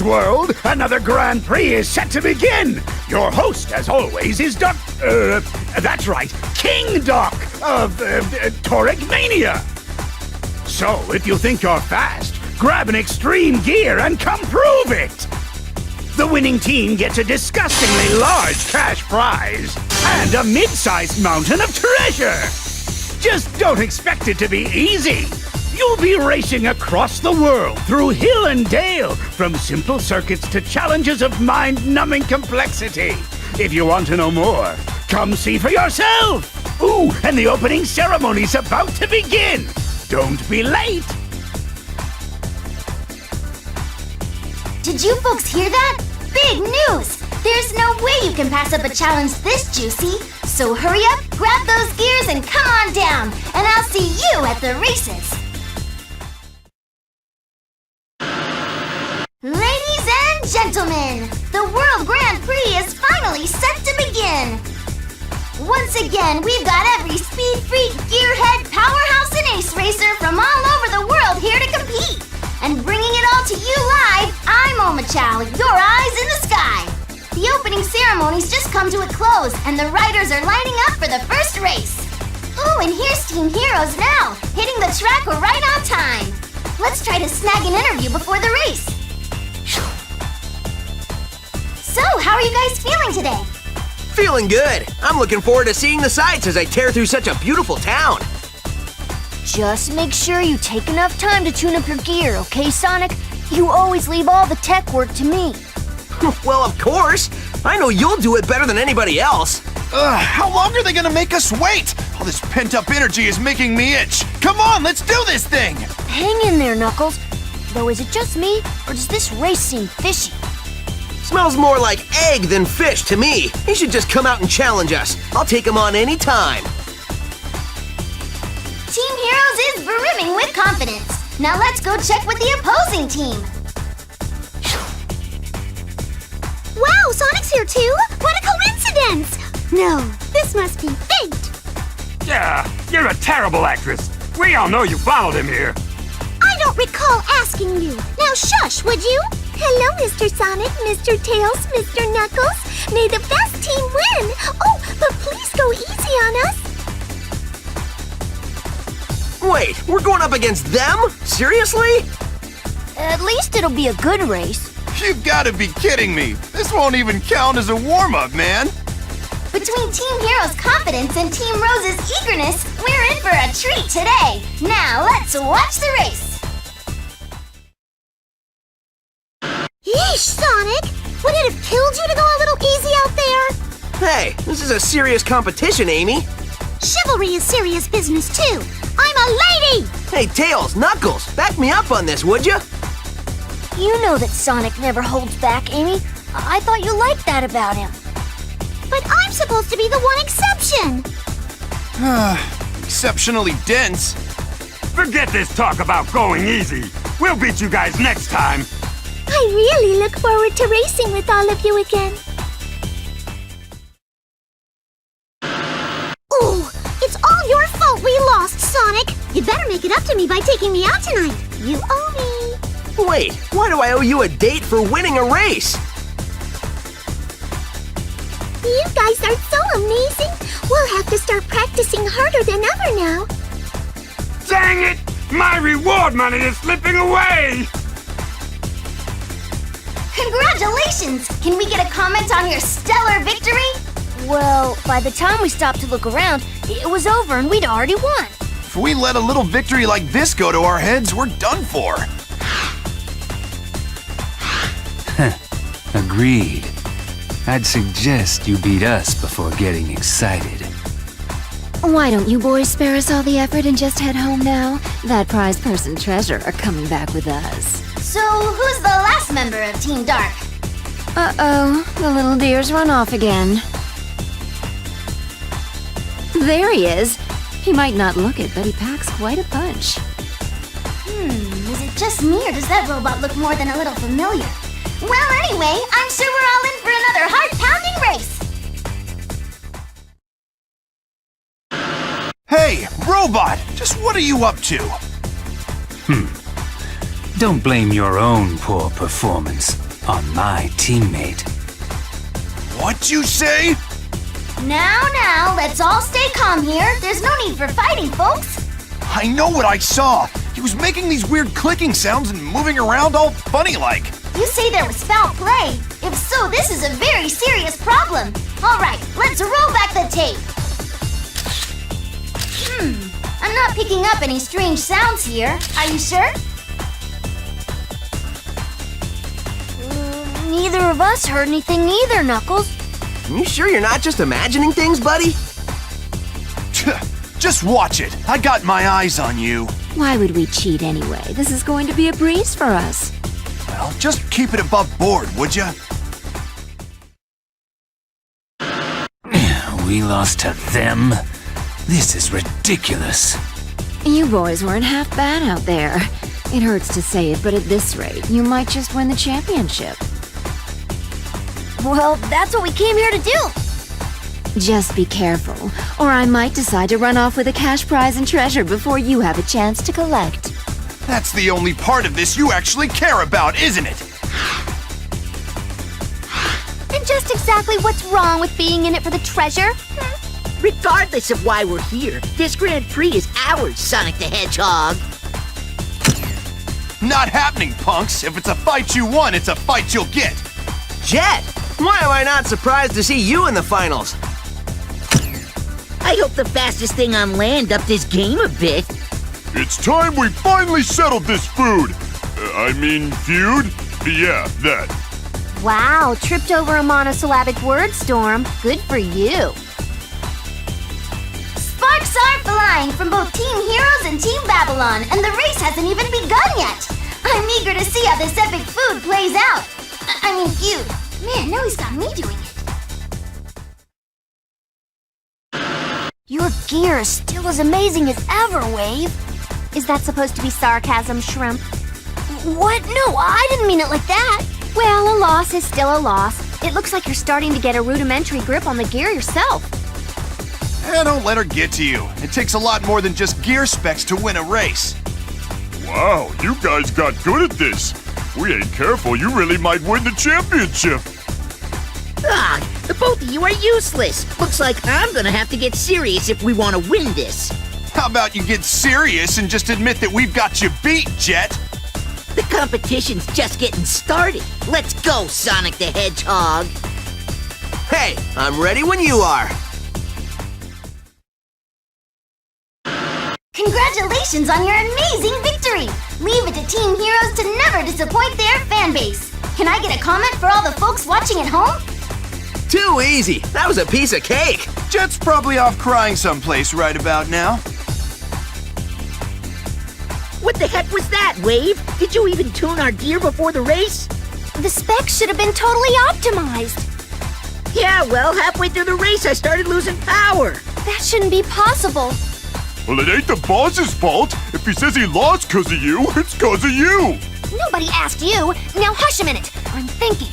Children's world, another Grand Prix is set to begin. Your host, as always, is that's right, King Doc of Toric Mania. So, if you think you're fast, grab an extreme gear and come prove it. The winning team gets a disgustingly large cash prize and a mid-sized mountain of treasure. Just don't expect it to be easy. You'll be racing across the world through hill and dale, from simple circuits to challenges of mind-numbing complexity. If you want to know more, come see for yourself. Ooh, and the opening ceremony's about to begin. Don't be late. Did you folks hear that? Big news! There's no way you can pass up a challenge this juicy. So hurry up, grab those gears, and come on down. And I'll see you at the races. Ladies and gentlemen, the World Grand Prix is finally set to begin. Once again, we've got every speed freak, gearhead, powerhouse, and ace racer from all over the world here to compete. And bringing it all to you live, I'm Omochao, your eyes in the sky. The opening ceremony's just come to a close, and the riders are lining up for the first race. Oh, and here's Team Heroes now, hitting the track right on time. Let's try to snag an interview before the race. So, how are you guys feeling today? Feeling good. I'm looking forward to seeing the sights as I tear through such a beautiful town. Just make sure you take enough time to tune up your gear, okay, Sonic? You always leave all the tech work to me. Well, of course. I know you'll do it better than anybody else. How long are they gonna make us wait? All this pent-up energy is making me itch. Come on, let's do this thing! Hang in there, Knuckles. Though, is it just me, or does this race seem fishy? Smells more like egg than fish to me. He should just come out and challenge us. I'll take him on any time. Team Heroes is brimming with confidence. Now let's go check with the opposing team. Wow, Sonic's here too? What a coincidence! No, this must be fate. Yeah, you're a terrible actress. We all know you followed him here. I don't recall asking you. Now shush, would you? Hello, Mr. Sonic, Mr. Tails, Mr. Knuckles. May the best team win. Oh, but please go easy on us. Wait, we're going up against them? Seriously? At least it'll be a good race. You've gotta be kidding me. This won't even count as a warm-up, man. Between Team Heroes' confidence and Team Rose's eagerness, we're in for a treat today. Now let's watch the race. Yeesh, Sonic! Would it have killed you to go a little easy out there? Hey, this is a serious competition, Amy. Chivalry is serious business too. I'm a lady! Hey, Tails, Knuckles, back me up on this, would you? You know that Sonic never holds back, Amy. I thought you liked that about him. But I'm supposed to be the one exception. Exceptionally dense. Forget this talk about going easy. We'll beat you guys next time. I really look forward to racing with all of you again. Ooh, it's all your fault we lost, Sonic. You better make it up to me by taking me out tonight. You owe me. Wait, why do I owe you a date for winning a race? You guys are so amazing. We'll have to start practicing harder than ever now. Dang it! My reward money is slipping away! Congratulations! Can we get a comment on your stellar victory? Well, by the time we stopped to look around, it was over and we'd already won. If we let a little victory like this go to our heads, we're done for. Agreed. I'd suggest you beat us before getting excited. Why don't you boys spare us all the effort and just head home now? That prize person treasure are coming back with us. So, who's the last member of Team Dark? Uh-oh, the little deer's run off again. There he is. He might not look it, but he packs quite a punch. Is it just me, or does that robot look more than a little familiar? Well, anyway, I'm sure we're all in for another heart-pounding race. Hey, robot! Just what are you up to? Don't blame your own poor performance. on my teammate. What'd you say? Now, let's all stay calm here. There's no need for fighting, folks. I know what I saw. He was making these weird clicking sounds and moving around all funny-like. You say there was foul play. If so, this is a very serious problem. All right, let's roll back the tape. I'm not picking up any strange sounds here. Are you sure? Neither of us heard anything either, Knuckles. You sure you're not just imagining things, buddy? Just watch it. I got my eyes on you. Why would we cheat anyway? This is going to be a breeze for us. Well, just keep it above board, would ya? We lost to them? This is ridiculous. You boys weren't half bad out there. It hurts to say it, but at this rate, you might just win the championship. Well, that's what we came here to do. Just be careful, or I might decide to run off with a cash prize and treasure before you have a chance to collect. That's the only part of this you actually care about, isn't it? And just exactly what's wrong with being in it for the treasure? Regardless of why we're here, this Grand Prix is ours, Sonic the Hedgehog. Not happening, punks. If it's a fight you won, it's a fight you'll get. Jet, why am I not surprised to see you in the finals? I hope the fastest thing on land upped his game a bit. It's time we finally settled this feud. Yeah, that. Wow, tripped over a monosyllabic word, Storm. Good for you. Sparks are flying from both Team Heroes and Team Babylon, and the race hasn't even begun yet. I'm eager to see how this epic food plays out. Feud. Man, now he's got me doing it. Your gear is still as amazing as ever, Wave. Is that supposed to be sarcasm, Shrimp? What? No, I didn't mean it like that. Well, a loss is still a loss. It looks like you're starting to get a rudimentary grip on the gear yourself. Don't let her get to you. It takes a lot more than just gear specs to win a race. Wow, you guys got good at this. If we ain't careful, you really might win the championship. Ah, the both of you are useless. Looks like I'm gonna have to get serious if we want to win this. How about you get serious and just admit that we've got you beat, Jet? The competition's just getting started. Let's go, Sonic the Hedgehog. Hey, I'm ready when you are. Congratulations on your amazing victory! Leave it to Team Heroes to never disappoint their fan base. Can I get a comment for all the folks watching at home? Too easy. That was a piece of cake. Jet's probably off crying someplace right about now. What the heck was that, Wave? Did you even tune our gear before the race? The specs should have been totally optimized. Yeah, well, halfway through the race, I started losing power. That shouldn't be possible. Well, it ain't the boss's fault. If he says he lost 'cause of you, it's 'cause of you. Nobody asked you. Now hush a minute. I'm thinking.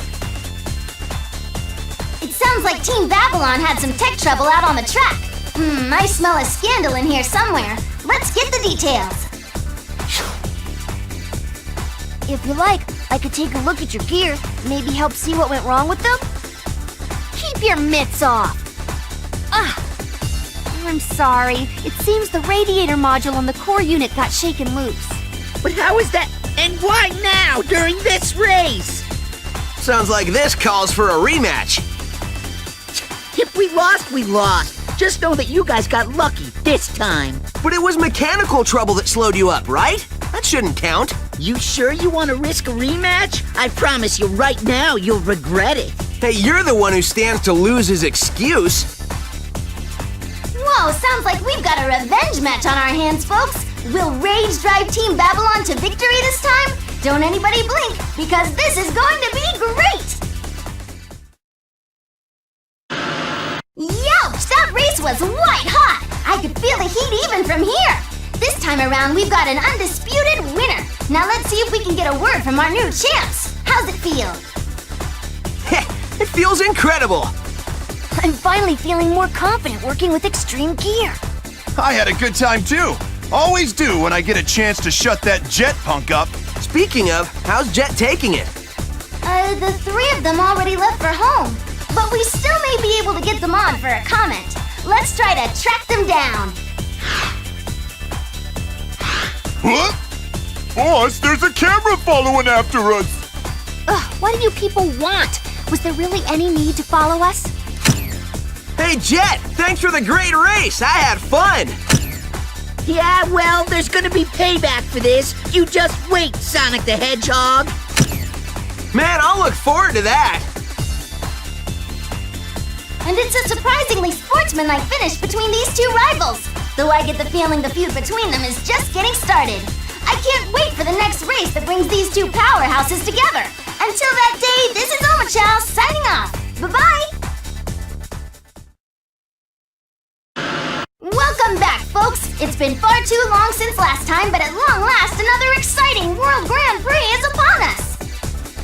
It sounds like Team Babylon had some tech trouble out on the track. I smell a scandal in here somewhere. Let's get the details. If you like, I could take a look at your gear, maybe help see what went wrong with them. Keep your mitts off. I'm sorry. It seems the radiator module on the core unit got shaken loose. But how is that? And why now, during this race? Sounds like this calls for a rematch. If we lost, we lost. Just know that you guys got lucky this time. But it was mechanical trouble that slowed you up, right? That shouldn't count. You sure you want to risk a rematch? I promise you right now, you'll regret it. Hey, you're the one who stands to lose his excuse. Whoa, sounds like we've got a revenge match on our hands, folks. Will Rage drive Team Babylon to victory this time? Don't anybody blink, because this is going to be great! Youch, that race was white hot! I could feel the heat even from here! This time around, we've got an undisputed winner. Now let's see if we can get a word from our new champs. How's it feel? It feels incredible. I'm finally feeling more confident working with extreme gear. I had a good time too. Always do when I get a chance to shut that Jet punk up. Speaking of, how's Jet taking it? The three of them already left for home. But we still may be able to get them on for a comment. Let's try to track them down. What? Boss, there's a camera following after us! Ugh, what do you people want? Was there really any need to follow us? Hey, Jet! Thanks for the great race! I had fun! Yeah, well, there's gonna be payback for this. You just wait, Sonic the Hedgehog. Man, I'll look forward to that! And it's a surprisingly sportsmanlike finish between these two rivals. Though I get the feeling the feud between them is just getting started. I can't wait for the next race that brings these two powerhouses together. Until that day, this is Omochao signing off. Bye-bye! Welcome back, folks! It's been far too long since last time, but at long last, another exciting World Grand Prix is upon us!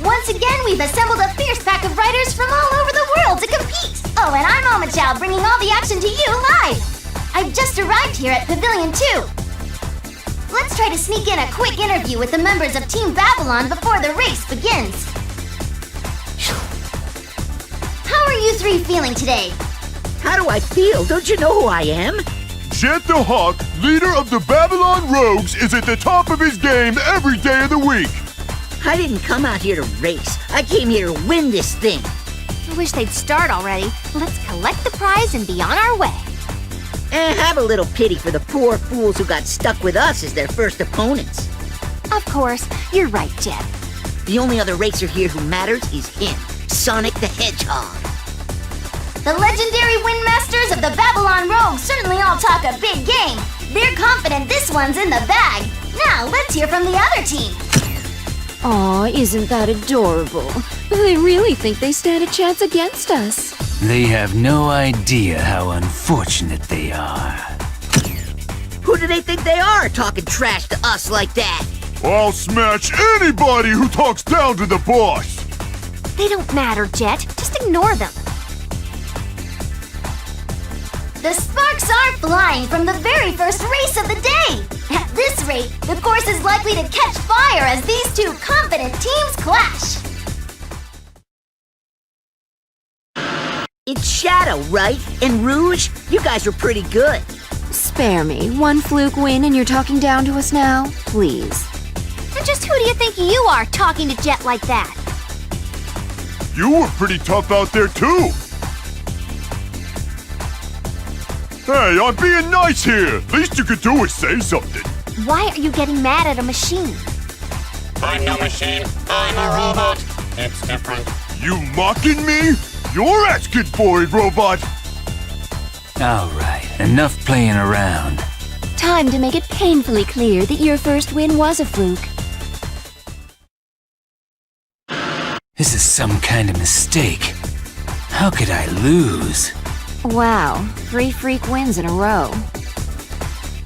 Once again, we've assembled a fierce pack of riders from all over the world to compete! Oh, and I'm Omochao, bringing all the action to you live! I've just arrived here at Pavilion 2. Let's try to sneak in a quick interview with the members of Team Babylon before the race begins. How are you three feeling today? How do I feel? Don't you know who I am? Jet the Hawk, leader of the Babylon Rogues, is at the top of his game every day of the week. I didn't come out here to race. I came here to win this thing. I wish they'd start already. Let's collect the prize and be on our way. And have a little pity for the poor fools who got stuck with us as their first opponents. Of course, you're right, Jet. The only other racer here who matters is him, Sonic the Hedgehog. The legendary Windmasters of the Babylon Rogues certainly all talk a big game. They're confident this one's in the bag. Now, let's hear from the other team. Aw, isn't that adorable? They really think they stand a chance against us. They have no idea how unfortunate they are. Who do they think they are, talking trash to us like that? I'll smash anybody who talks down to the boss! They don't matter, Jet. Just ignore them. The sparks are flying from the very first race of the day. At this rate, the course is likely to catch fire as these two confident teams clash. It's Shadow, right? And Rouge? You guys were pretty good. Spare me. One fluke win and you're talking down to us now? Please. And just who do you think you are, talking to Jet like that? You were pretty tough out there, too! Hey, I'm being nice here! Least you could do is say something. Why are you getting mad at a machine? I'm no machine. I'm a robot. It's different. You mocking me? You're asking for it, robot! All right, enough playing around. Time to make it painfully clear that your first win was a fluke. This is some kind of mistake. How could I lose? Wow, 3 freak wins in a row.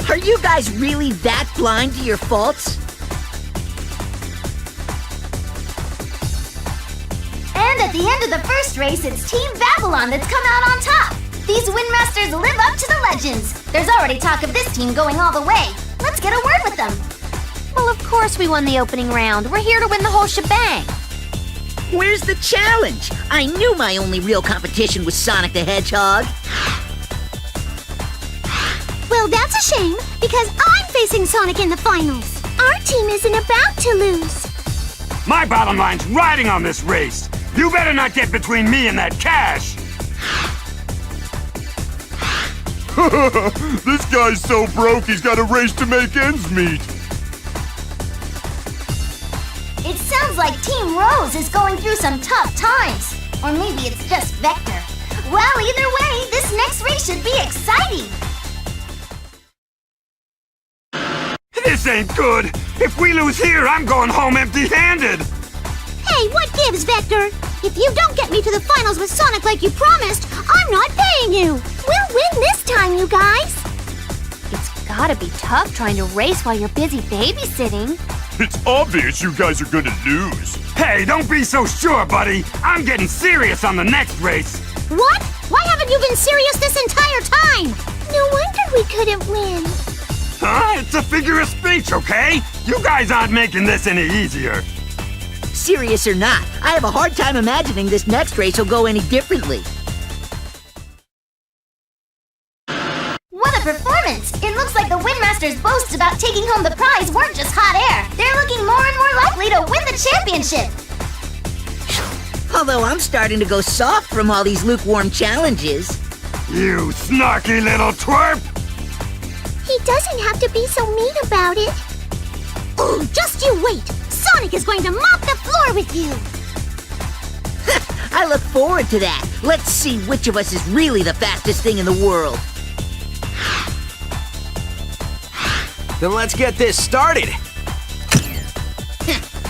Are you guys really that blind to your faults? And at the end of the first race, it's Team Babylon that's come out on top. These Windmasters live up to the legends. There's already talk of this team going all the way. Let's get a word with them. Well, of course we won the opening round. We're here to win the whole shebang. Where's the challenge? I knew my only real competition was Sonic the Hedgehog. Well, that's a shame, because I'm facing Sonic in the finals. Our team isn't about to lose. My bottom line's riding on this race. You better not get between me and that cash. This guy's so broke he's got a race to make ends meet. It sounds like Team Rose is going through some tough times. Or maybe it's just Vector. Well, either way, this next race should be exciting. This ain't good. If we lose here, I'm going home empty-handed. Hey, what gives, Vector? If you don't get me to the finals with Sonic like you promised, I'm not paying you. We'll win this time, you guys. It's gotta be tough trying to race while you're busy babysitting. It's obvious you guys are gonna lose. Hey, don't be so sure, buddy. I'm getting serious on the next race. What? Why haven't you been serious this entire time? No wonder we couldn't win. Huh? It's a figure of speech, okay? You guys aren't making this any easier. Serious or not, I have a hard time imagining this next race will go any differently. What a performance! It looks like the Windmaster's boasts about taking home the prize weren't just hot air. They're looking more and more likely to win the championship. Although I'm starting to go soft from all these lukewarm challenges. You snarky little twerp! He doesn't have to be so mean about it. Oh, just you wait. Sonic is going to mop the floor with you. I look forward to that. Let's see which of us is really the fastest thing in the world. Then let's get this started.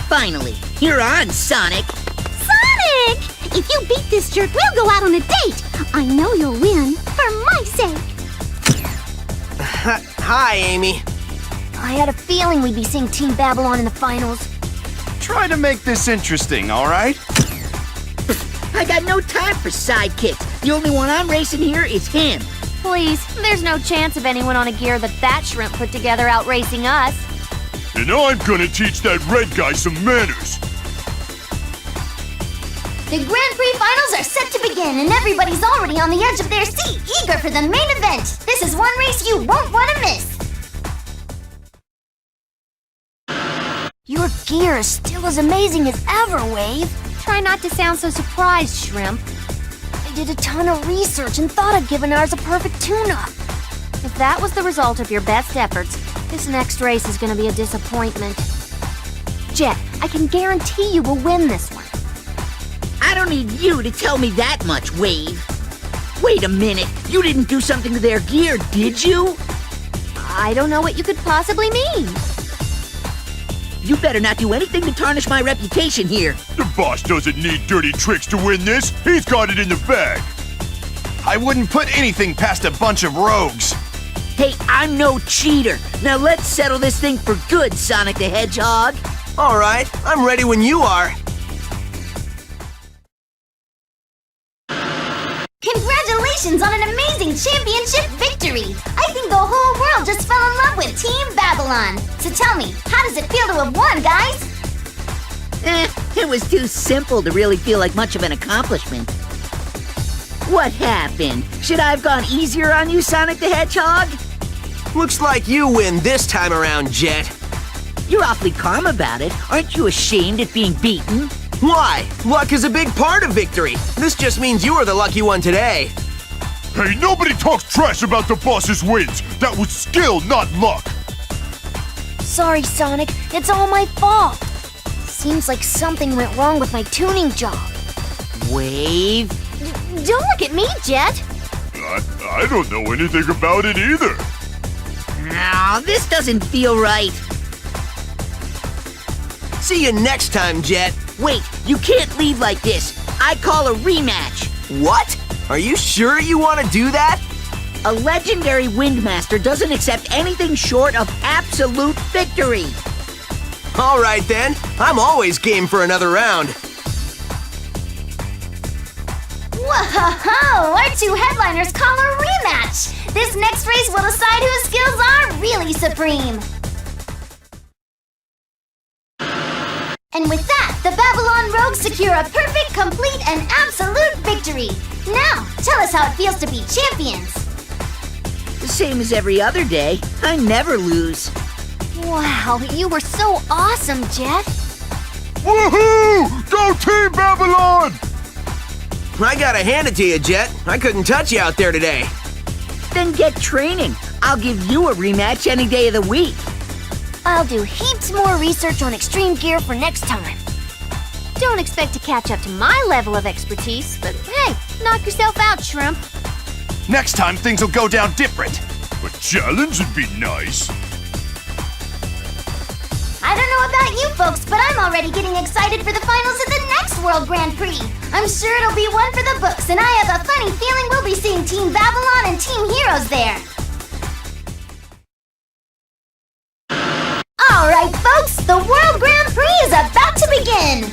Finally, you're on, Sonic. Sonic! If you beat this jerk, we'll go out on a date. I know you'll win, for my sake. Hi, Amy. I had a feeling we'd be seeing Team Babylon in the finals. Try to make this interesting, all right? I got no time for sidekicks. The only one I'm racing here is him. Please, there's no chance of anyone on a gear that shrimp put together outracing us. And I'm gonna teach that red guy some manners. The Grand Prix finals are set to begin, and everybody's already on the edge of their seat, eager for the main event. This is one race you won't want to miss. Your gear is still as amazing as ever, Wave. Try not to sound so surprised, Shrimp. I did a ton of research and thought I'd given ours a perfect tune-up. If that was the result of your best efforts, this next race is going to be a disappointment. Jet, I can guarantee you will win this one. I don't need you to tell me that much, Wave. Wait a minute, you didn't do something to their gear, did you? I don't know what you could possibly mean. You better not do anything to tarnish my reputation here. The boss doesn't need dirty tricks to win this. He's got it in the bag. I wouldn't put anything past a bunch of rogues. Hey, I'm no cheater. Now let's settle this thing for good, Sonic the Hedgehog. All right, I'm ready when you are. Congratulations on an amazing championship victory! I think the whole world just fell in love with Team Babylon. So tell me, how does it feel to have won, guys? It was too simple to really feel like much of an accomplishment. What happened? Should I have gone easier on you, Sonic the Hedgehog? Looks like you win this time around, Jet. You're awfully calm about it. Aren't you ashamed at being beaten? Why? Luck is a big part of victory. This just means you are the lucky one today. Hey, nobody talks trash about the boss's wins. That was skill, not luck. Sorry, Sonic. It's all my fault. Seems like something went wrong with my tuning job. Wave? Don't look at me, Jet. I don't know anything about it either. No, this doesn't feel right. See you next time, Jet. Wait, you can't leave like this. I call a rematch. What? Are you sure you want to do that? A legendary Windmaster doesn't accept anything short of absolute victory. All right then, I'm always game for another round. Whoa! Our two headliners call a rematch! This next race will decide whose skills are really supreme. And with that, the Babylon Rogues secure a perfect, complete, and absolute victory. Now, tell us how it feels to be champions. The same as every other day. I never lose. Wow, you were so awesome, Jet. Woohoo! Go Team Babylon! I gotta hand it to you, Jet. I couldn't touch you out there today. Then get training. I'll give you a rematch any day of the week. I'll do heaps more research on extreme gear for next time. Don't expect to catch up to my level of expertise, but hey, knock yourself out, Shrimp. Next time, things will go down different. A challenge would be nice. I don't know about you folks, but I'm already getting excited for the finals of the next World Grand Prix. I'm sure it'll be one for the books, and I have a funny feeling we'll be seeing Team Babylon and Team Heroes there. Alright folks, the World Grand Prix is about to begin!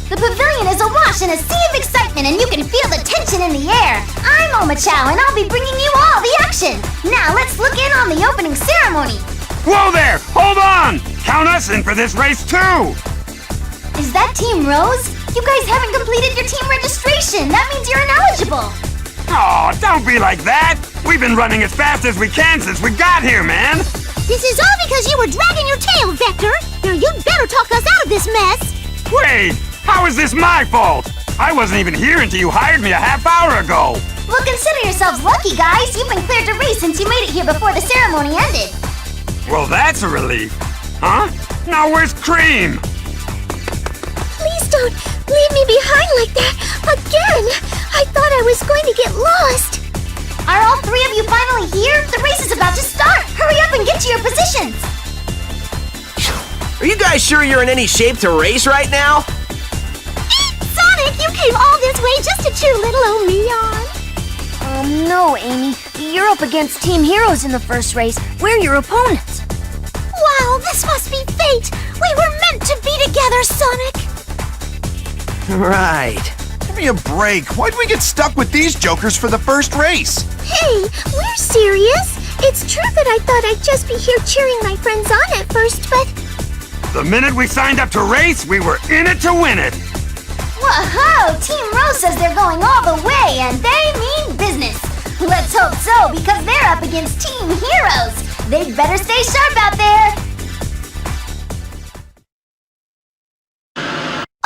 The pavilion is awash in a sea of excitement and you can feel the tension in the air. I'm Oma Chow and I'll be bringing you all the action. Now let's look in on the opening ceremony. Whoa there! Hold on! Count us in for this race too! Is that Team Rose? You guys haven't completed your team registration. That means you're ineligible. Oh, don't be like that. We've been running as fast as we can since we got here, man. This is all because you were dragging your tail, Vector. Now you'd better talk us out of this mess. Wait, how is this my fault? I wasn't even here until you hired me a half hour ago. Well, consider yourselves lucky, guys. You've been cleared to race since you made it here before the ceremony ended. Well, that's a relief. Huh? Now where's Cream? Please don't leave me behind like that again. I thought I was going to get lost. Are all three of you finally here? The race is about to start. Hurry up and get to your positions. Are you guys sure you're in any shape to race right now? Sonic, you came all this way just to cheer little old me on. No, Amy. You're up against Team Heroes in the first race. We're your opponents. Wow, this must be fate. We were meant to be together, Sonic. Right. Give me a break. Why'd we get stuck with these jokers for the first race? Hey, we're serious. It's true that I thought I'd just be here cheering my friends on at first, but... The minute we signed up to race, we were in it to win it. Whoa! Team Rose says they're going all the way, and they mean business. Let's hope so, because they're up against Team Heroes. They'd better stay sharp out there.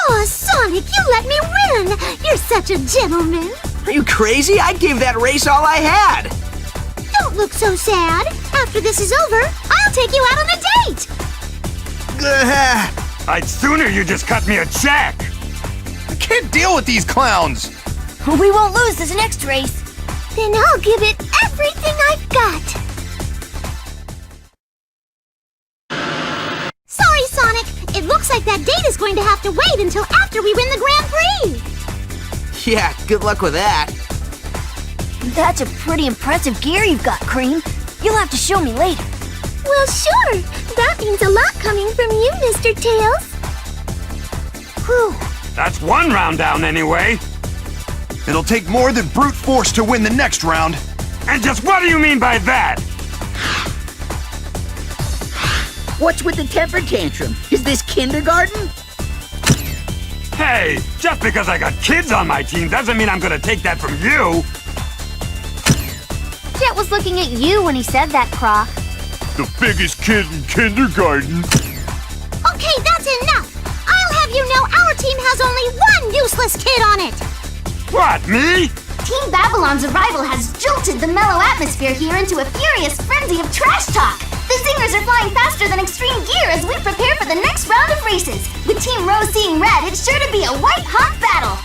Aw, Sonic, you let me win. You're such a gentleman. Are you crazy? I gave that race all I had. Don't look so sad. After this is over, I'll take you out on a date. I'd sooner you just cut me a check. I can't deal with these clowns. We won't lose this next race. Then I'll give it everything I've got. Sorry, Sonic. It looks like that date is going to have to wait until after we win the Grand Prix. Yeah, good luck with that. That's a pretty impressive gear you've got, Cream. You'll have to show me later. Well, sure. That means a lot coming from you, Mr. Tails. Whew. That's one round down anyway. It'll take more than brute force to win the next round. And just what do you mean by that? What's with the temper tantrum? Is this kindergarten? Hey, just because I got kids on my team doesn't mean I'm gonna take that from you. Jet was looking at you when he said that, Croc. The biggest kid in kindergarten. Okay, that's enough. I'll have you know our team has only one useless kid on it. What, me? Team Babylon's arrival has jolted the mellow atmosphere here into a furious frenzy of trash talk. The Zingers are flying faster than Extreme Gear as we prepare for the next round of races. With Team Rose seeing red, it's sure to be a white-hot battle.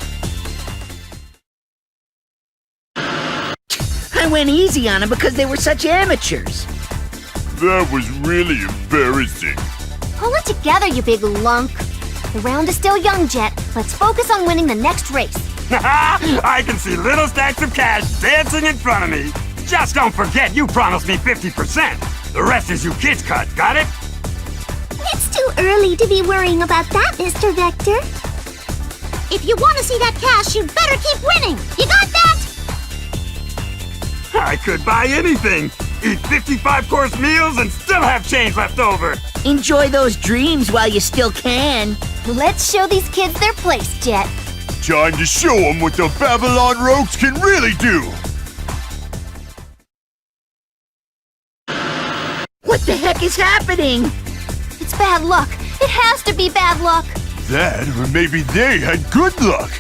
I went easy on them because they were such amateurs. That was really embarrassing. Pull it together, you big lunk. The round is still young, Jet. Let's focus on winning the next race. I can see little stacks of cash dancing in front of me. Just don't forget, you promised me 50%. The rest is you kids cut, got it? It's too early to be worrying about that, Mr. Vector. If you want to see that cash, you'd better keep winning. You got that? I could buy anything. Eat 55-course meals and still have change left over. Enjoy those dreams while you still can. Let's show these kids their place, Jet. Time to show them what the Babylon Rogues can really do. What the heck is happening? It's bad luck. It has to be bad luck. That, or maybe they had good luck.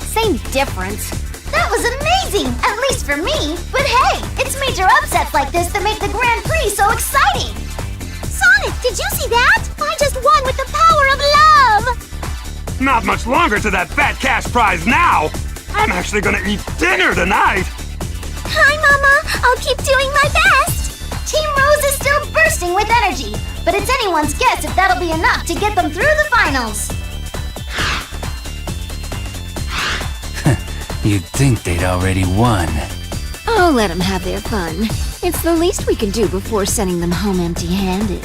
Same difference. That was amazing, at least for me. But hey, it's major upsets like this that make the Grand Prix so exciting. Sonic, did you see that? I just won with the power of love. Not much longer to that fat cash prize now. I'm actually gonna eat dinner tonight. Hi, Mama. I'll keep doing my best. Team Rose is still bursting with energy, but it's anyone's guess if that'll be enough to get them through the finals. You'd think they'd already won. Oh, let them have their fun. It's the least we can do before sending them home empty-handed.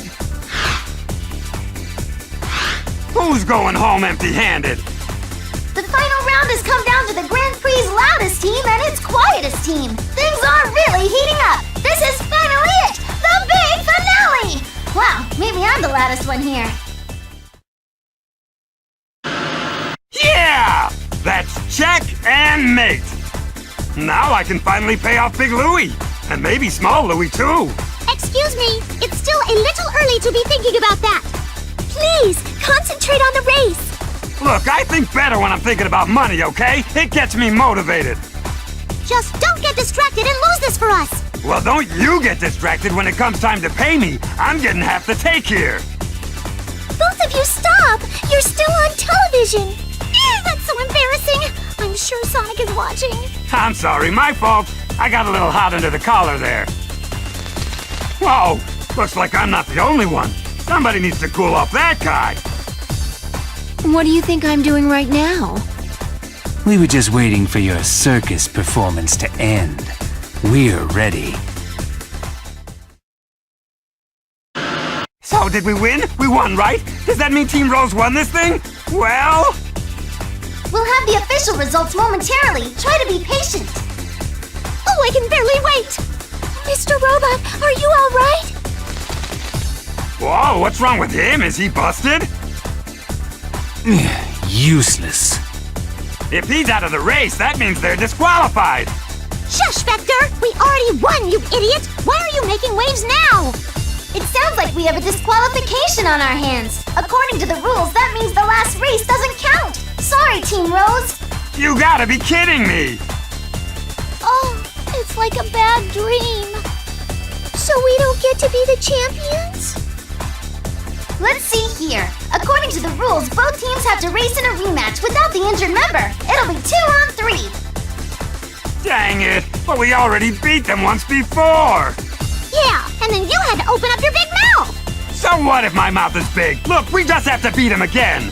Who's going home empty-handed? The final round has come down to the Grand Prix' loudest team and its quietest team. Things are really heating up. This is finally it, the big finale. Wow, maybe I'm the loudest one here. and mate. Now I can finally pay off Big Louie, and maybe Small Louie too. Excuse me, it's still a little early to be thinking about that. Please, concentrate on the race. Look, I think better when I'm thinking about money, okay? It gets me motivated. Just don't get distracted and lose this for us. Well, don't you get distracted when it comes time to pay me. I'm getting half the take here. Both of you stop! You're still on television! Ew, that's so embarrassing! I'm sure Sonic is watching. I'm sorry, my fault. I got a little hot under the collar there. Whoa, looks like I'm not the only one. Somebody needs to cool off that guy. What do you think I'm doing right now? We were just waiting for your circus performance to end. We're ready. So, did we win? We won, right? Does that mean Team Rose won this thing? Well... We'll have the official results momentarily. Try to be patient. Oh, I can barely wait! Mr. Robot, are you all right? Whoa, what's wrong with him? Is he busted? Useless. If he's out of the race, that means they're disqualified. Shush, Vector! We already won, you idiot! Why are you making waves now? It sounds like we have a disqualification on our hands. According to the rules, that means the last race doesn't count. Sorry, Team Rose. You gotta be kidding me! Oh, it's like a bad dream. So we don't get to be the champions? Let's see here. According to the rules, both teams have to race in a rematch without the injured member. It'll be 2-on-3. Dang it! But we already beat them once before! Yeah, and then you had to open up your big mouth! So what if my mouth is big? Look, we just have to beat him again!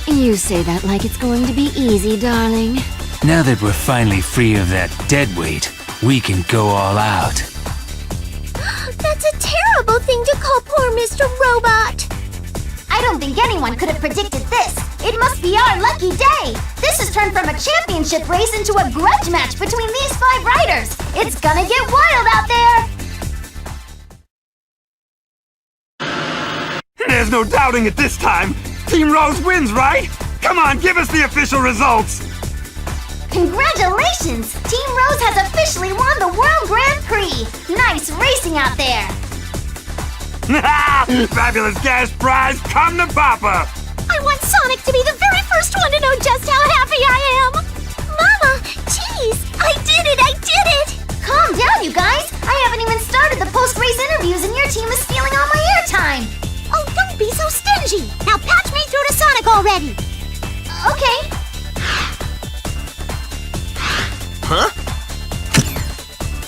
You say that like it's going to be easy, darling. Now that we're finally free of that dead weight, we can go all out. That's a terrible thing to call poor Mr. Robot! I don't think anyone could have predicted this. It must be our lucky day. This has turned from a championship race into a grudge match between these 5 riders. It's gonna get wild out there. There's no doubting it this time. Team Rose wins, right? Come on, give us the official results. Congratulations! Team Rose has officially won the World Grand Prix. Nice racing out there. Fabulous cash prize, come to Papa. I want Sonic to be the very first one to know just how happy I am! Mama, jeez, I did it! Calm down, you guys. I haven't even started the post-race interviews and your team is stealing all my airtime. Oh, don't be so stingy! Now patch me through to Sonic already! Okay. Huh?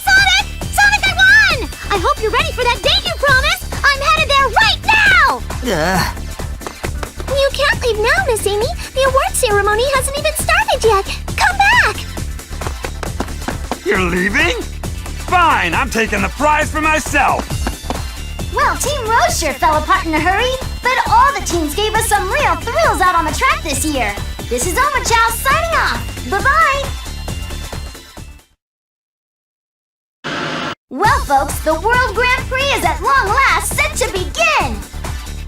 Sonic! Sonic, I won! I hope you're ready for that date you promised! I'm headed there right now! You can't leave now, Miss Amy. The award ceremony hasn't even started yet. Come back! You're leaving? Fine, I'm taking the prize for myself. Well, Team Rose sure fell apart in a hurry, but all the teams gave us some real thrills out on the track this year. This is Omochow signing off. Bye-bye! Well, folks, the World Grand Prix is at long last set to begin!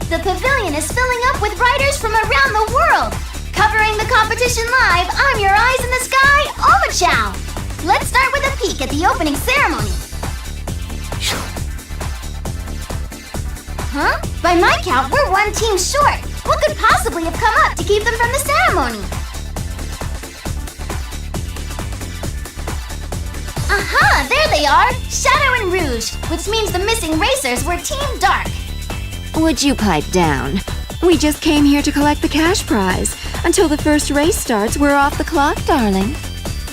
The pavilion is filling up with riders from around the world. Covering the competition live, I'm your eyes in the sky, Omochow. Let's start with a peek at the opening ceremony. Huh? By my count, we're one team short. What could possibly have come up to keep them from the ceremony? Aha! There they are! Shadow and Rouge, which means the missing racers were Team Dark. Would you pipe down? We just came here to collect the cash prize. Until the first race starts, we're off the clock, darling.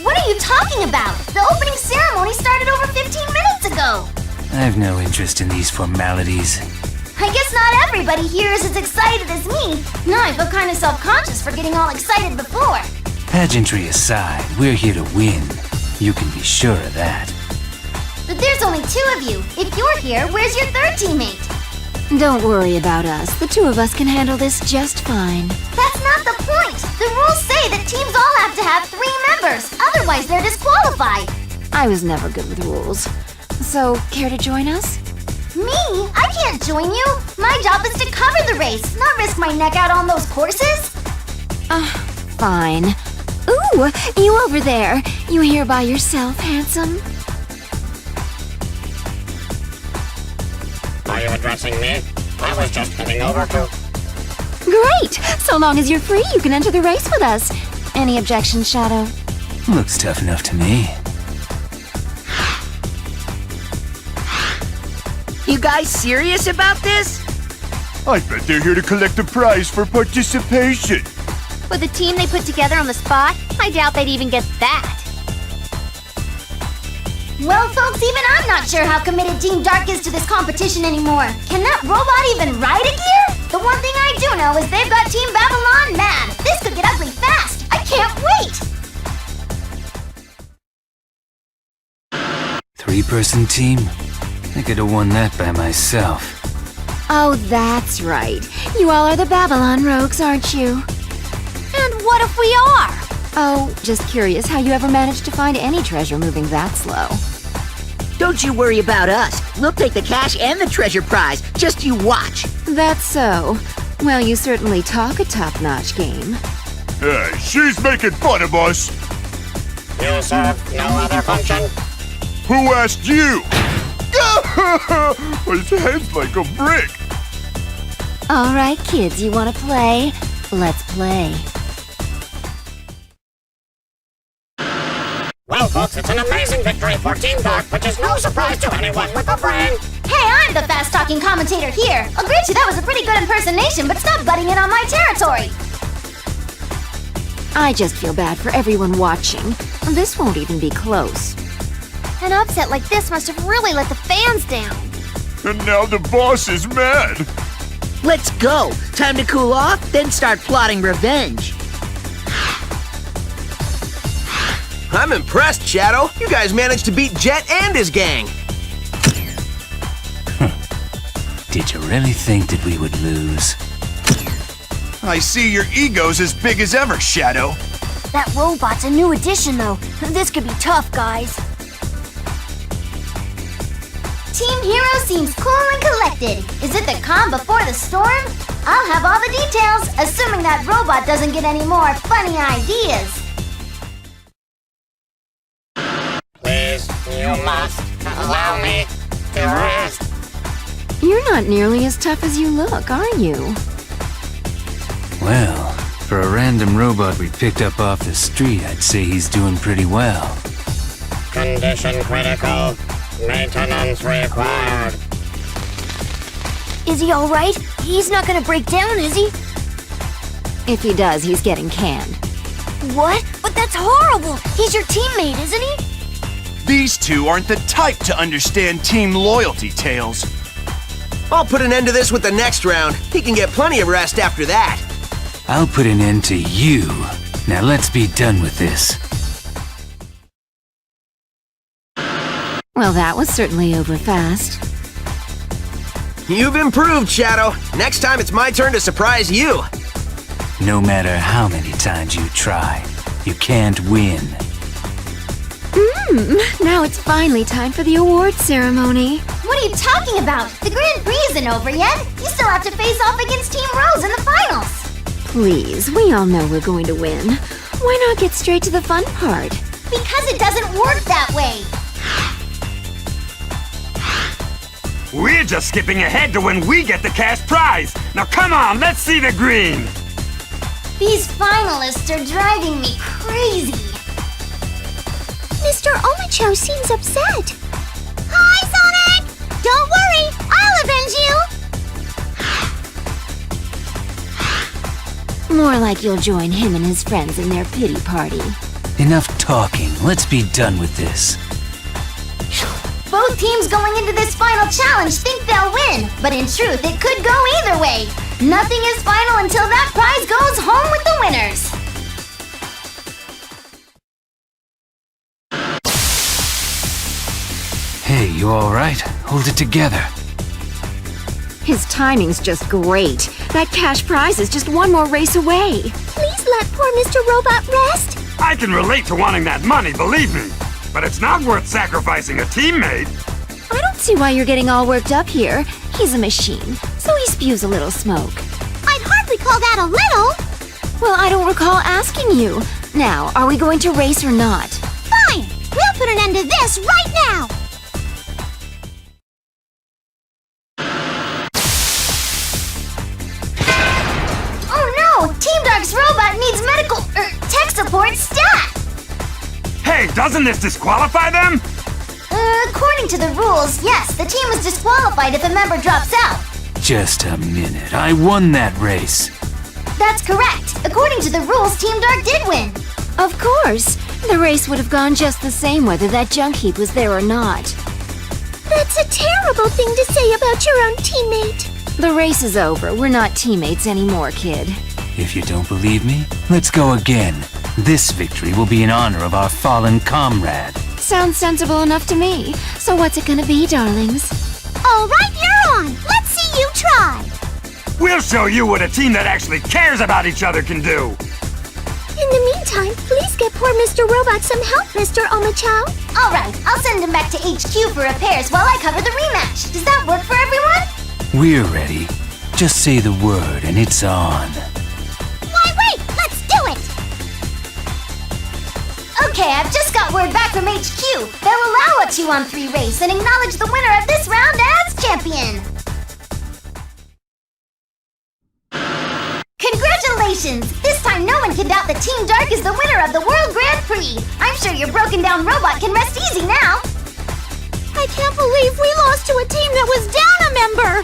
What are you talking about? The opening ceremony started over 15 minutes ago. I've no interest in these formalities. I guess not everybody here is as excited as me. Now I feel kind of self-conscious for getting all excited before. Pageantry aside, we're here to win. You can be sure of that. But there's only 2 of you. If you're here, where's your 3rd teammate? Don't worry about us. The 2 of us can handle this just fine. That's not the point. The rules say that teams all have to have 3 members. Otherwise, they're disqualified. I was never good with rules. So, care to join us? Me? I can't join you. My job is to cover the race, not risk my neck out on those courses. Fine. Ooh, you over there. You here by yourself, handsome? Are you addressing me? I was just heading over to... Great! So long as you're free, you can enter the race with us. Any objections, Shadow? Looks tough enough to me. You guys serious about this? I bet they're here to collect the prize for participation. With the team they put together on the spot, I doubt they'd even get that. Well, folks, even I'm not sure how committed Team Dark is to this competition anymore. Can that robot even ride a gear? The one thing I do know is they've got Team Babylon mad. This could get ugly fast. I can't wait. 3-person team? I could have won that by myself. Oh, that's right. You all are the Babylon rogues, aren't you? And what if we are? Oh, just curious how you ever managed to find any treasure moving that slow. Don't you worry about us. We'll take the cash and the treasure prize. Just you watch. That's so. Well, you certainly talk a top-notch game. Hey, she's making fun of us. You serve no other function. Who asked you? His head's like a brick. All right, kids, you want to play? Let's play. Well, folks, it's an amazing victory for Team Dark, which is no surprise to anyone with a brain. Hey, I'm the fast-talking commentator here. I'll grant you that was a pretty good impersonation, but stop butting in on my territory. I just feel bad for everyone watching. This won't even be close. An upset like this must have really let the fans down. And now the boss is mad. Let's go. Time to cool off, then start plotting revenge. I'm impressed, Shadow. You guys managed to beat Jet and his gang. Did you really think that we would lose? I see your ego's as big as ever, Shadow. That robot's a new addition, though. This could be tough, guys. Team Hero seems cool and collected. Is it the calm before the storm? I'll have all the details, assuming that robot doesn't get any more funny ideas. Please, you must allow me to rest. You're not nearly as tough as you look, are you? Well, for a random robot we picked up off the street, I'd say he's doing pretty well. Condition critical. Maintenance required. Is he all right? He's not gonna break down, is he? If he does, he's getting canned. What? But that's horrible! He's your teammate, isn't he? These two aren't the type to understand team loyalty, Tails. I'll put an end to this with the next round. He can get plenty of rest after that. I'll put an end to you. Now let's be done with this. Well, that was certainly over fast. You've improved, Shadow. Next time it's my turn to surprise you. No matter how many times you try, you can't win. Now it's finally time for the award ceremony. What are you talking about? The Grand Prix isn't over yet. You still have to face off against Team Rose in the finals. Please, we all know we're going to win. Why not get straight to the fun part? Because it doesn't work that way. We're just skipping ahead to when we get the cash prize. Now come on, let's see the green. These finalists are driving me crazy. Mr. Omicho seems upset. Hi, Sonic! Don't worry, I'll avenge you! More like you'll join him and his friends in their pity party. Enough talking. Let's be done with this. Both teams going into this final challenge think they'll win, but in truth, it could go either way. Nothing is final until that prize goes home with the winners. Hey, you alright? Hold it together. His timing's just great. That cash prize is just one more race away. Please let poor Mr. Robot rest. I can relate to wanting that money, believe me. But it's not worth sacrificing a teammate. I don't see why you're getting all worked up here. He's a machine, so he spews a little smoke. I'd hardly call that a little. Well, I don't recall asking you. Now, are we going to race or not? Fine! We'll put an end to this right now! Oh no! Team Dark's robot needs medical, tech support stat! Hey, doesn't this disqualify them? According to the rules, yes, the team is disqualified if a member drops out. Just a minute. I won that race. That's correct. According to the rules, Team Dark did win. Of course. The race would have gone just the same whether that junk heap was there or not. That's a terrible thing to say about your own teammate. The race is over. We're not teammates anymore, kid. If you don't believe me, let's go again. This victory will be in honor of our fallen comrade. Sounds sensible enough to me. So what's it gonna be, darlings? All right, you're on. Let's see you try. We'll show you what a team that actually cares about each other can do. In the meantime, please get poor Mr. Robot some help, Mr. Omochao. All right, I'll send him back to HQ for repairs while I cover the rematch. Does that work for everyone? We're ready. Just say the word and it's on. Why, wait! Let's do it! Okay, I've just got word back from HQ. They'll allow a 2-on-3 race and acknowledge the winner of this round as champion. Congratulations! This time no one can doubt that Team Dark is the winner of the World Grand Prix. I'm sure your broken down robot can rest easy now. I can't believe we lost to a team that was down a member!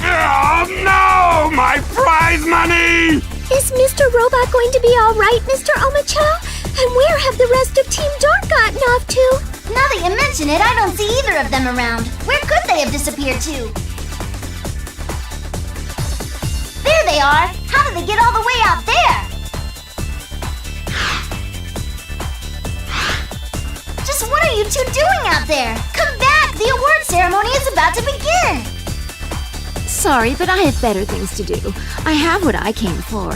Oh no! My prize money! Is Mr. Robot going to be alright, Mr. Omochao? And where have the rest of Team Dark gotten off to? Now that you mention it, I don't see either of them around. Where could they have disappeared to? There they are! How did they get all the way out there? Just what are you two doing out there? Come back! The award ceremony is about to begin! Sorry, but I have better things to do. I have what I came for.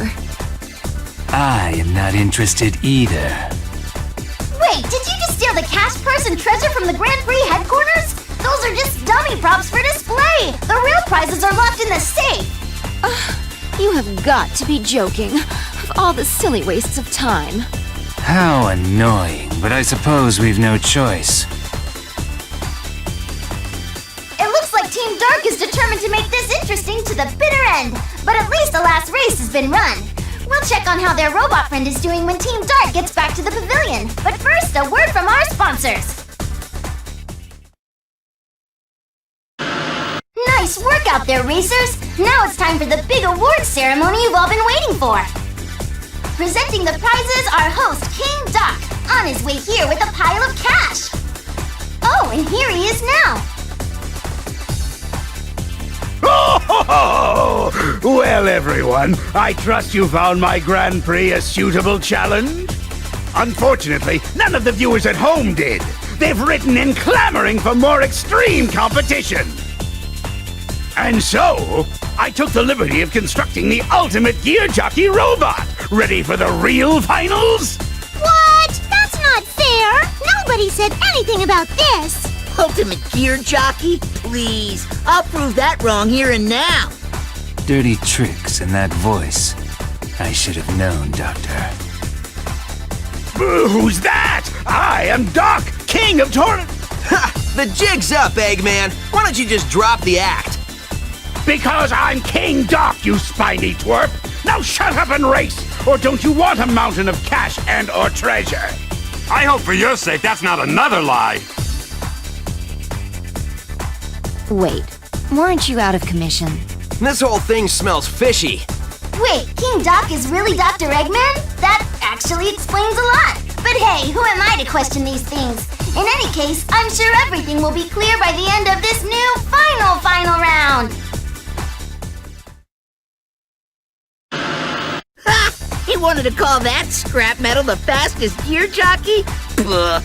I am not interested either. Wait, did you just steal the cash purse and treasure from the Grand Prix headquarters? Those are just dummy props for display! The real prizes are locked in the safe! You have got to be joking. Of all the silly wastes of time. How annoying, but I suppose we've no choice. It looks like Team Dark is determined to make this interesting to the bitter end. But at least the last race has been run. We'll check on how their robot friend is doing when Team Dark gets back to the pavilion. But first, a word from our sponsors. Nice work out there, racers! Now it's time for the big award ceremony you've all been waiting for. Presenting the prizes, our host, King Doc, on his way here with a pile of cash. Oh, and here he is now. Oh, well, everyone, I trust you found my Grand Prix a suitable challenge. Unfortunately, none of the viewers at home did. They've written in clamoring for more extreme competition. And so, I took the liberty of constructing the ultimate gear jockey robot. Ready for the real finals? What? That's not fair! Nobody said anything about this! Ultimate gear jockey? Please, I'll prove that wrong here and now. Dirty tricks in that voice. I should have known, Doctor. Who's that? I am Doc, King of Tor... Ha! The jig's up, Eggman. Why don't you just drop the act? Because I'm King Doc, you spiny twerp! Now shut up and race! Or don't you want a mountain of cash and or treasure? I hope for your sake that's not another lie. Wait, weren't you out of commission? This whole thing smells fishy. Wait, King Doc is really Dr. Eggman? That actually explains a lot. But hey, who am I to question these things? In any case, I'm sure everything will be clear by the end of this new final round. Ha! He wanted to call that scrap metal the fastest gear jockey? Blah.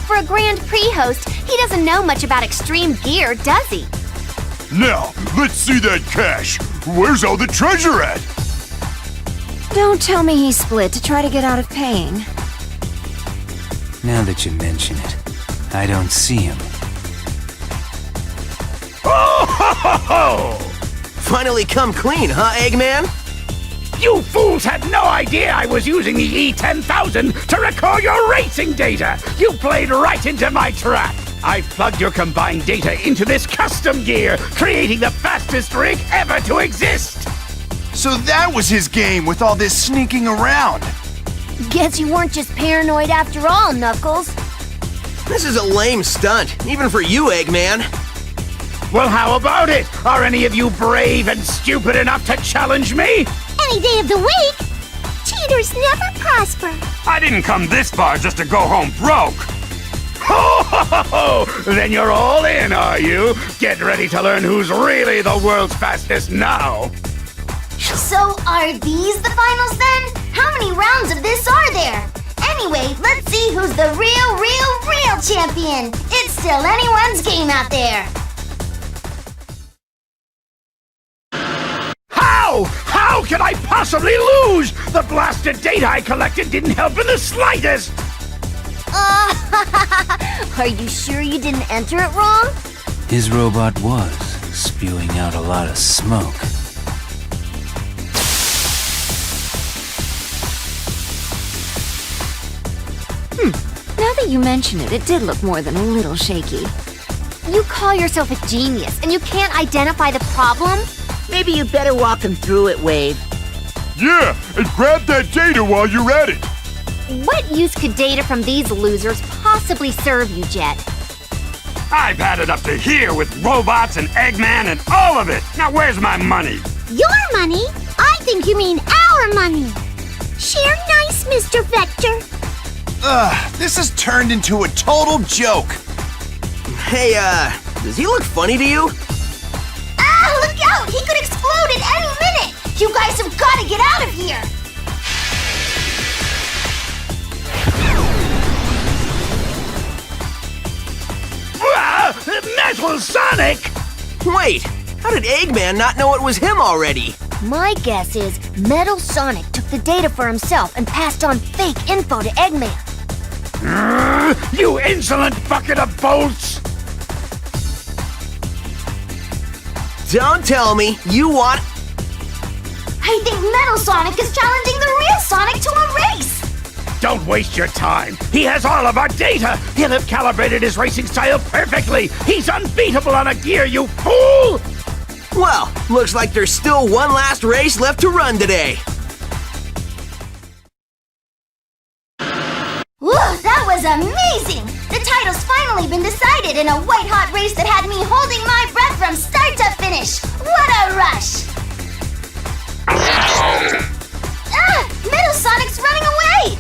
For a Grand Prix host, he doesn't know much about extreme gear, does he? Now, let's see that cash. Where's all the treasure at? Don't tell me he split to try to get out of paying. Now that you mention it, I don't see him. Oh, ho, ho, ho! Finally come clean, huh, Eggman? You fools had no idea I was using the E10000 to record your racing data! You played right into my trap! I plugged your combined data into this custom gear, creating the fastest rig ever to exist! So that was his game with all this sneaking around. Guess you weren't just paranoid after all, Knuckles. This is a lame stunt, even for you, Eggman. Well, how about it? Are any of you brave and stupid enough to challenge me? Any day of the week. Cheaters never prosper. I didn't come this far just to go home broke. Ho, ho, ho, ho! Then you're all in, are you? Get ready to learn who's really the world's fastest now. So, are these the finals then? How many rounds of this are there? Anyway, let's see who's the real champion. It's still anyone's game out there. How could I possibly lose? The blasted data I collected didn't help in the slightest! Are you sure you didn't enter it wrong? His robot was spewing out a lot of smoke. Now that you mention it, it did look more than a little shaky. You call yourself a genius, and you can't identify the problem? Maybe you better walk him through it, Wave. Yeah, and grab that data while you're at it. What use could data from these losers possibly serve you, Jet? I've had it up to here with robots and Eggman and all of it. Now where's my money? Your money? I think you mean our money. Share nice, Mr. Vector. This has turned into a total joke. Hey, does he look funny to you? Ah, look out! He could explode at any minute! You guys have got to get out of here! Metal Sonic! Wait, how did Eggman not know it was him already? My guess is Metal Sonic took the data for himself and passed on fake info to Eggman. You insolent bucket of bolts! Don't tell me you want... I think Metal Sonic is challenging the real Sonic to a race! Don't waste your time. He has all of our data. He'll have calibrated his racing style perfectly. He's unbeatable on a gear, you fool! Well, looks like there's still one last race left to run today. Woo, that was amazing! The title's finally been decided in a white-hot race that had me holding my breath from start to finish. What a rush! Metal Sonic's running away!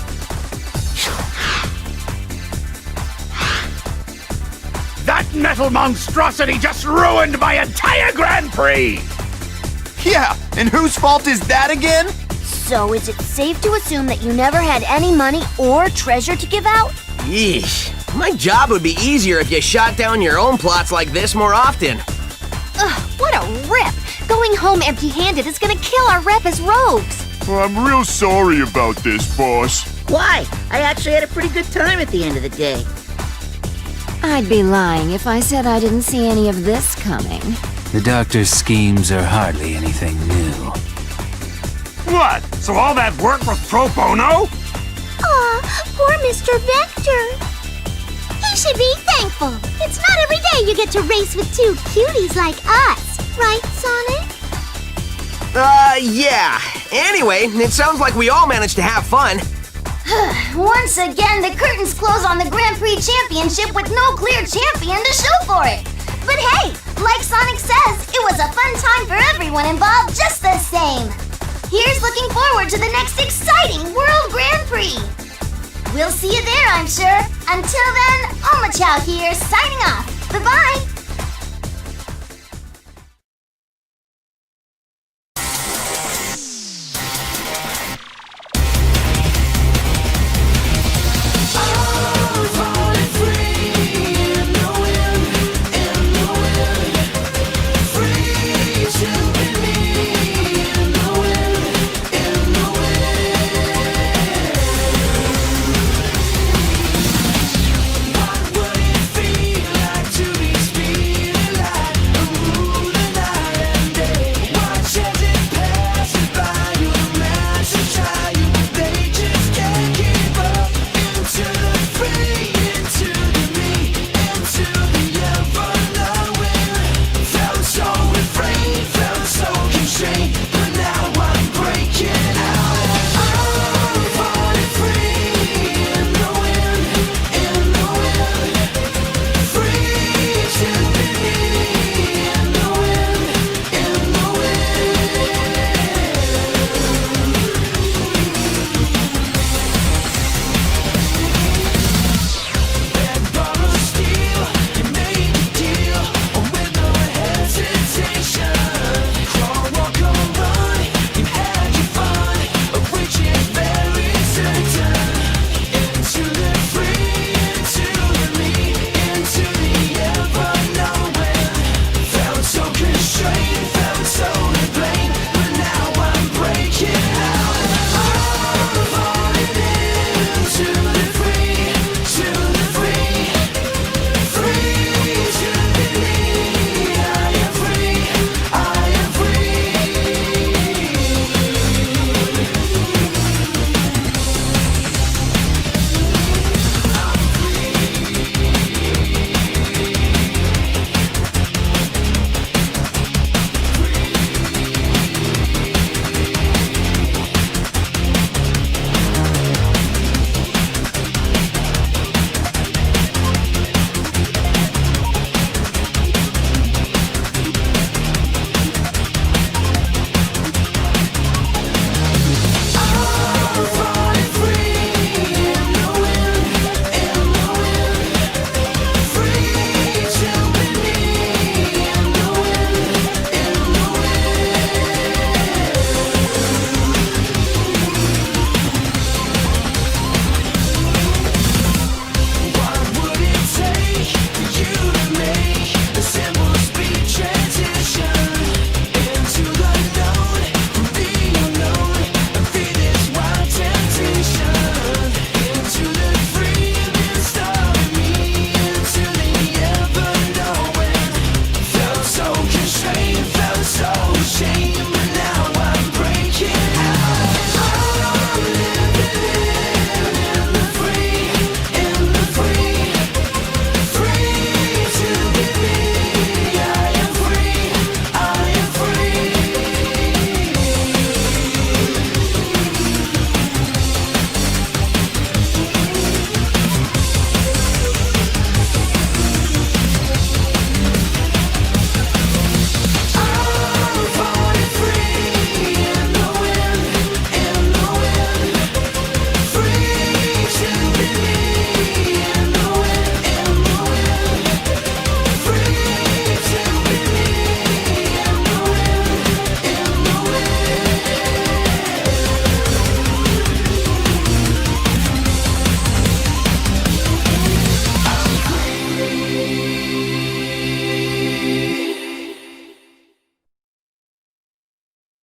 That metal monstrosity just ruined my entire Grand Prix! Yeah, and whose fault is that again? So is it safe to assume that you never had any money or treasure to give out? Yeesh. My job would be easier if you shot down your own plots like this more often. Ugh, what a rip! Going home empty-handed is gonna kill our rep as rogues! Well, I'm real sorry about this, boss. Why? I actually had a pretty good time at the end of the day. I'd be lying if I said I didn't see any of this coming. The Doctor's schemes are hardly anything new. What? So all that work was pro bono? Aw, poor Mr. Vector. He should be thankful. It's not every day you get to race with two cuties like us. Right, Sonic? Yeah. Anyway, it sounds like we all managed to have fun. Once again, the curtains close on the Grand Prix Championship with no clear champion to show for it. But hey, like Sonic says, it was a fun time for everyone involved just the same. Here's looking forward to the next exciting World Grand Prix. We'll see you there, I'm sure. Until then, Omochao here, signing off. Bye-bye.